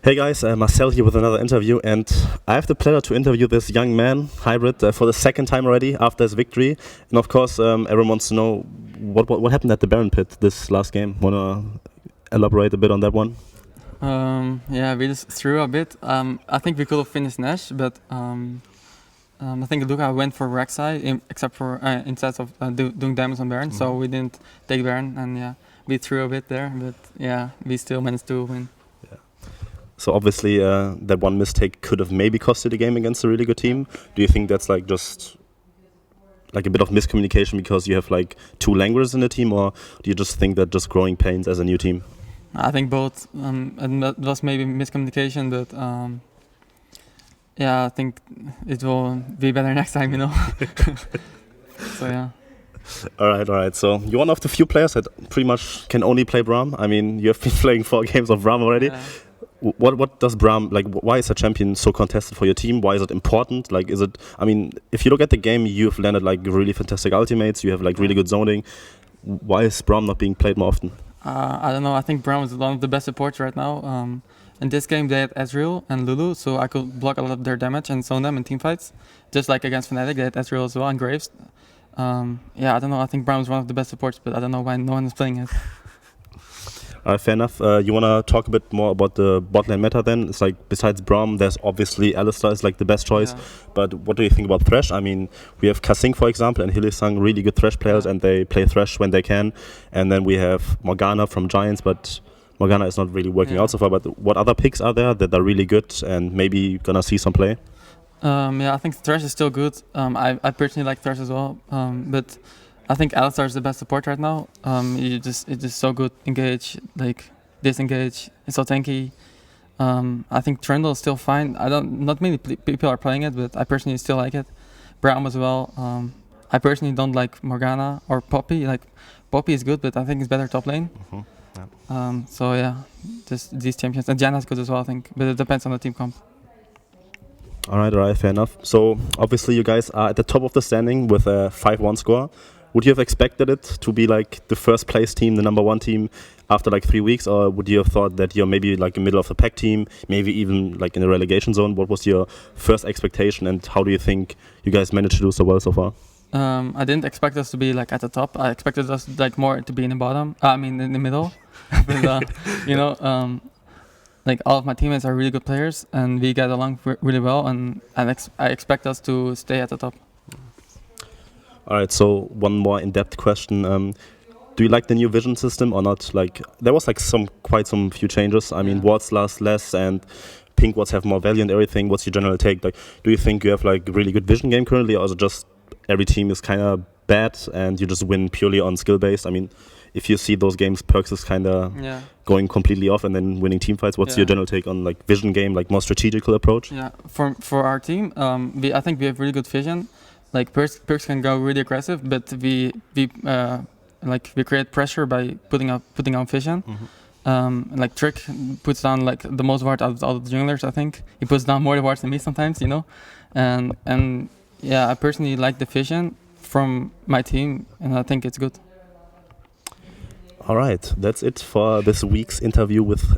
Hey guys, Marcel here with another interview, and I have the pleasure to interview this young man, Hybrid, for the second time already after his victory. And of course, everyone wants to know what happened at the Baron Pit this last game. Wanna elaborate a bit on that one? Yeah, we just threw a bit. I think we could have finished Nash, but I think Luca went for Rek'Sai except for instead of doing damage on Baron, so we didn't take Baron, and yeah, we threw a bit there, but yeah, we still managed to win. So obviously, that one mistake could have maybe costed the game against a really good team. Do you think that's like just like a bit of miscommunication because you have like two languages in the team, or do you just think that just growing pains as a new team? I think both. And that was maybe miscommunication, but yeah, I think it will be better next time, you know. So yeah. All right. So you're one of the few players that pretty much can only play Braum. I mean, you have been playing 4 games of Braum already. Yeah. What does Braum, like, why is a champion so contested for your team? Why is it important? Like, is it, I mean, if you look at the game, you've landed like really fantastic ultimates, you have like really good zoning. Why is Braum not being played more often? I don't know, I think Braum is one of the best supports right now. In this game they had Ezreal and Lulu, so I could block a lot of their damage and zone them in teamfights. Just like against Fnatic, they had Ezreal as well and Graves. Yeah, I don't know, I think Braum is one of the best supports, but I don't know why no one is playing it. Fair enough. You want to talk a bit more about the bot lane meta then? It's like, besides Braum, there's obviously Alistar is like the best choice. Yeah. But what do you think about Thresh? I mean, we have Kasing, for example, and Hylissang, really good Thresh players, and they play Thresh when they can. And then we have Morgana from Giants, but Morgana is not really working out so far. But what other picks are there that are really good and maybe gonna see some play? Yeah, I think Thresh is still good. I personally like Thresh as well. But I think Alistar is the best support right now. It's just so good. Engage, like disengage. It's so tanky. I think Trundle is still fine. Not many people are playing it, but I personally still like it. Braum as well. I personally don't like Morgana or Poppy. Like Poppy is good, but I think it's better top lane. So yeah, just these champions. And Janna's good as well, I think, but it depends on the team comp. All right, fair enough. So obviously you guys are at the top of the standing with a 5-1 score. Would you have expected it to be like the first place team, the number 1 team after like 3 weeks, or would you have thought that you're maybe like a middle of the pack team, maybe even like in the relegation zone? What was your first expectation, and how do you think you guys managed to do so well so far? I didn't expect us to be like at the top. I expected us like more to be in the bottom. I mean in the middle. But you know, like all of my teammates are really good players, and we get along really well. And I expect us to stay at the top. All right, so one more in-depth question. Do you like the new vision system or not? Like, there was like quite some few changes. I mean, wards last less and pink wards have more value and everything. What's your general take? Like, do you think you have like a really good vision game currently, or is it just every team is kind of bad and you just win purely on skill based? I mean, if you see those games, Perks is kind of going completely off and then winning team fights. What's your general take on like vision game, like more strategical approach? Yeah, for our team, I think we have really good vision. Like Perks can go really aggressive, but we create pressure by putting on vision. Like Trick puts down like the most ward out of all the junglers. I think he puts down more wards than me sometimes, you know. And yeah, I personally like the vision from my team, and I think it's good. All right, that's it for this week's interview with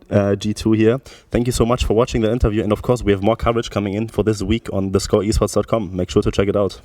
G2 here. Thank you so much for watching the interview, and of course we have more coverage coming in for this week on theScore esports.com. Make sure to check it out.